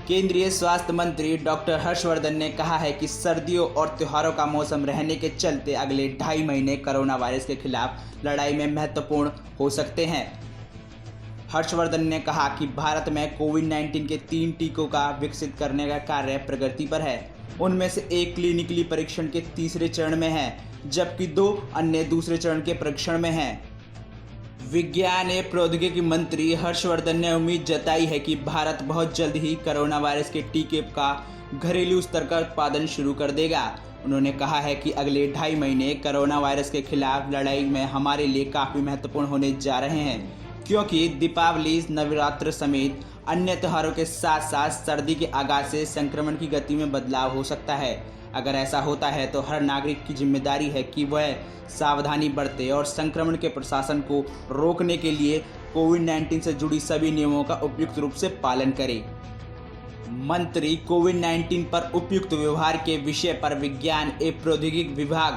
केंद्रीय स्वास्थ्य मंत्री डॉक्टर हर्षवर्धन ने कहा है कि सर्दियों और त्योहारों का मौसम रहने के चलते अगले 2.5 महीने कोरोना वायरस के खिलाफ लड़ाई में महत्वपूर्ण हो सकते हैं। हर्षवर्धन ने कहा कि भारत में कोविड-19 के 3 टीकों का विकसित करने का कार्य प्रगति पर है। उनमें से एक क्लिनिकली परीक्षण के तीसरे चरण में है, जबकि 2 अन्य दूसरे चरण के परीक्षण में हैं। विज्ञान एवं प्रौद्योगिकी मंत्री हर्षवर्धन ने उम्मीद जताई है कि भारत बहुत जल्द ही कोरोना वायरस के टीके का घरेलू स्तर का उत्पादन शुरू कर देगा। उन्होंने कहा है कि अगले 2.5 महीने कोरोना वायरस के खिलाफ लड़ाई में हमारे लिए काफ़ी महत्वपूर्ण होने जा रहे हैं, क्योंकि दीपावली, नवरात्र समेत अन्य त्योहारों के साथ साथ सर्दी के आगाज से संक्रमण की गति में बदलाव हो सकता है। अगर ऐसा होता है तो हर नागरिक की जिम्मेदारी है कि वह सावधानी बरते और संक्रमण के प्रसार को रोकने के लिए कोविड-19 से जुड़ी सभी नियमों का उपयुक्त रूप से पालन करे। मंत्री कोविड-19 पर उपयुक्त व्यवहार के विषय पर विज्ञान एवं प्रौद्योगिकी विभाग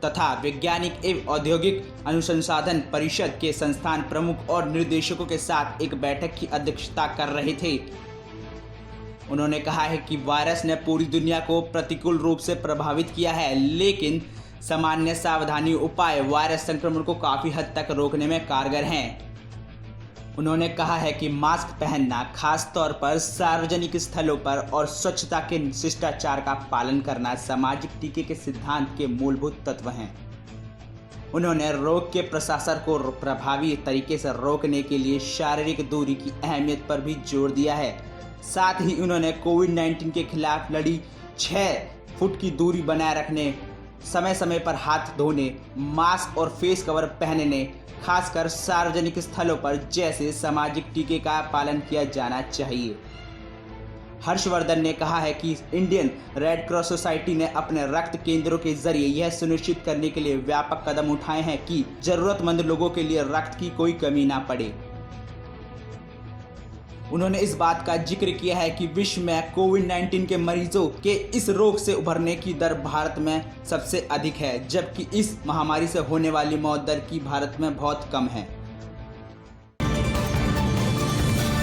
तथा वैज्ञानिक एवं औद्योगिक अनुसंधान परिषद के संस्थान प्रमुख और निर्देशकों के साथ एक बैठक की अध्यक्षता कर रहे थे। उन्होंने कहा है कि वायरस ने पूरी दुनिया को प्रतिकूल रूप से प्रभावित किया है, लेकिन सामान्य सावधानी उपाय वायरस संक्रमण को काफ़ी हद तक रोकने में कारगर हैं। उन्होंने कहा है कि मास्क पहनना, खास तौर पर सार्वजनिक स्थलों पर, और स्वच्छता के शिष्टाचार का पालन करना सामाजिक टीके के सिद्धांत के मूलभूत तत्व हैं। उन्होंने रोग के प्रसार को प्रभावी तरीके से रोकने के लिए शारीरिक दूरी की अहमियत पर भी जोर दिया है। साथ ही उन्होंने कोविड-19 के खिलाफ लड़ी 6 फुट की दूरी बनाए रखने, समय समय पर हाथ धोने, मास्क और फेस कवर पहनने, खासकर सार्वजनिक स्थलों पर जैसे सामाजिक टीके का पालन किया जाना चाहिए। हर्षवर्धन ने कहा है कि इंडियन रेड क्रॉस सोसाइटी ने अपने रक्त केंद्रों के जरिए यह सुनिश्चित करने के लिए व्यापक कदम उठाए हैं कि जरूरतमंद लोगों के लिए रक्त की कोई कमी ना पड़े। उन्होंने इस बात का जिक्र किया है कि विश्व में कोविड-19 के मरीजों के इस रोग से उभरने की दर भारत में सबसे अधिक है, जबकि इस महामारी से होने वाली मौत दर की भारत में बहुत कम है।